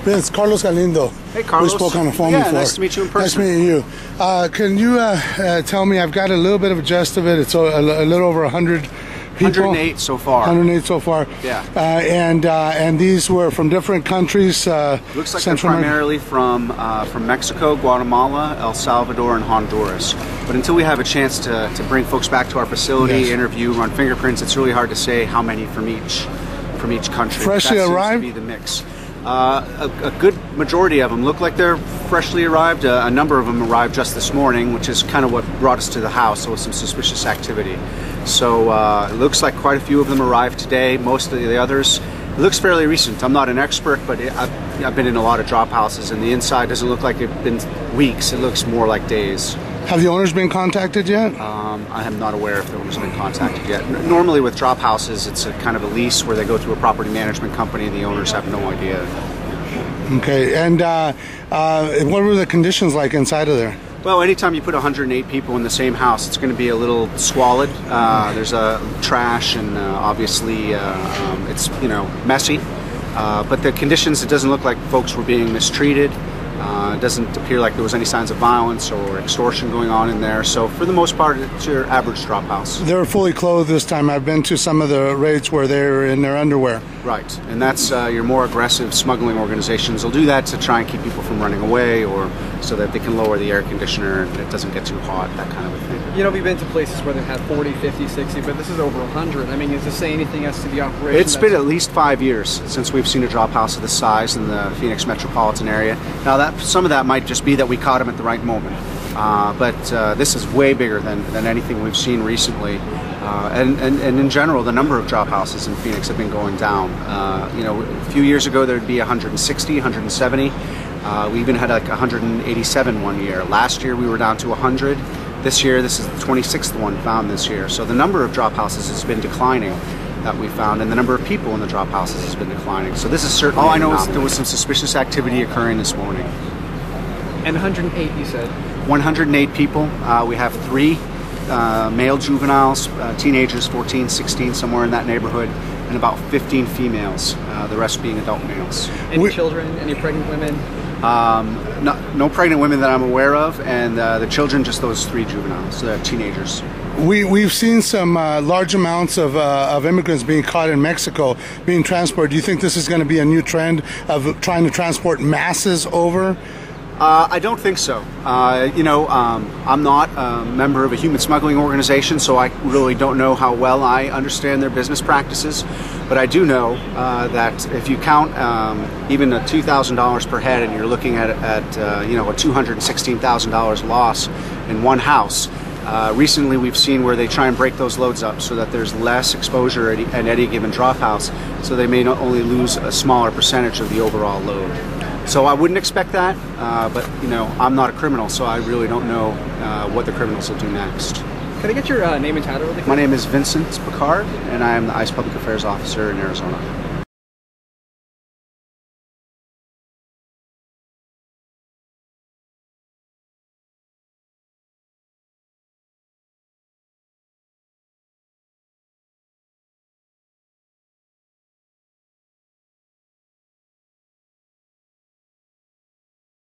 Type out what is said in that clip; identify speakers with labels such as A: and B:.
A: Vince, Carlos Galindo.
B: Hey, Carlos.
A: We spoke on the phone before.
B: Nice to meet you in person.
A: Nice meeting you. Can you tell me, I've got a little bit of a gist of it. It's a little over 100 people.
B: 108 so far.
A: 108 so far.
B: Yeah.
A: And these were from different countries.
B: Looks like they're primarily from Mexico, Guatemala, El Salvador, and Honduras. But until we have a chance to bring folks back to our facility, interview, run fingerprints, it's really hard to say how many from each country.
A: Freshly arrived?
B: That seems to be the mix. A good majority of them look like they're freshly arrived. A number of them arrived just this morning, which is kind of what brought us to the house. So with some suspicious activity. So it looks like quite a few of them arrived today. Most of the others, it looks fairly recent. I'm not an expert, but I've been in a lot of drop houses, and the inside doesn't look like it's been weeks. It looks more like days.
A: Have the owners been contacted yet?
B: I am not aware if the owners have been contacted yet. Normally with drop houses, it's a kind of a lease where they go through a property management company and the owners have no idea.
A: Okay, and what were the conditions like inside of there?
B: Well, anytime you put 108 people in the same house, it's going to be a little squalid. There's trash and obviously it's messy. But the conditions, it doesn't look like folks were being mistreated. It doesn't appear like there was any signs of violence or extortion going on in there. So for the most part, it's your average drop house.
A: They're fully clothed this time. I've been to some of the raids where they're in their underwear.
B: Right, and that's your more aggressive smuggling organizations. They'll do that to try and keep people from running away, or so that they can lower the air conditioner and it doesn't get too hot, that kind of a thing.
C: You know, we've been to places where they've had 40, 50, 60, but this is over 100. I mean, does this say anything as to the operation?
B: It's been at least 5 years since we've seen a drop house of this size in the Phoenix metropolitan area. Now, some of that might just be that we caught them at the right moment. But this is way bigger than anything we've seen recently. And in general, the number of drop houses in Phoenix have been going down. A few years ago there'd be 160, 170. We even had like 187 one year. Last year we were down to 100. This year, this is the 26th one found this year. So the number of drop houses has been declining that we found, and the number of people in the drop houses has been declining. So this is certainly. All I know is there was some suspicious activity occurring this morning.
C: And 108, you said?
B: 108 people. We have 3 male juveniles, teenagers, 14, 16, somewhere in that neighborhood, and about 15 females, the rest being adult males.
C: Any children, any pregnant women?
B: No pregnant women that I'm aware of, and the children, just those 3 juveniles, teenagers.
A: We've seen some large amounts of immigrants being caught in Mexico, being transported. Do you think this is going to be a new trend of trying to transport masses over?
B: I don't think so. I'm not a member of a human smuggling organization, so I really don't know how well I understand their business practices. But I do know that if you count even $2,000 per head, and you're looking at a $216,000 loss in one house. Recently, we've seen where they try and break those loads up so that there's less exposure at any given drop house, so they may not only lose a smaller percentage of the overall load. So I wouldn't expect that, but I'm not a criminal, so I really don't know what the criminals will do next.
C: Can I get your name and title really quick?
B: My name is Vincent Picard, and I am the ICE Public Affairs Officer in Arizona.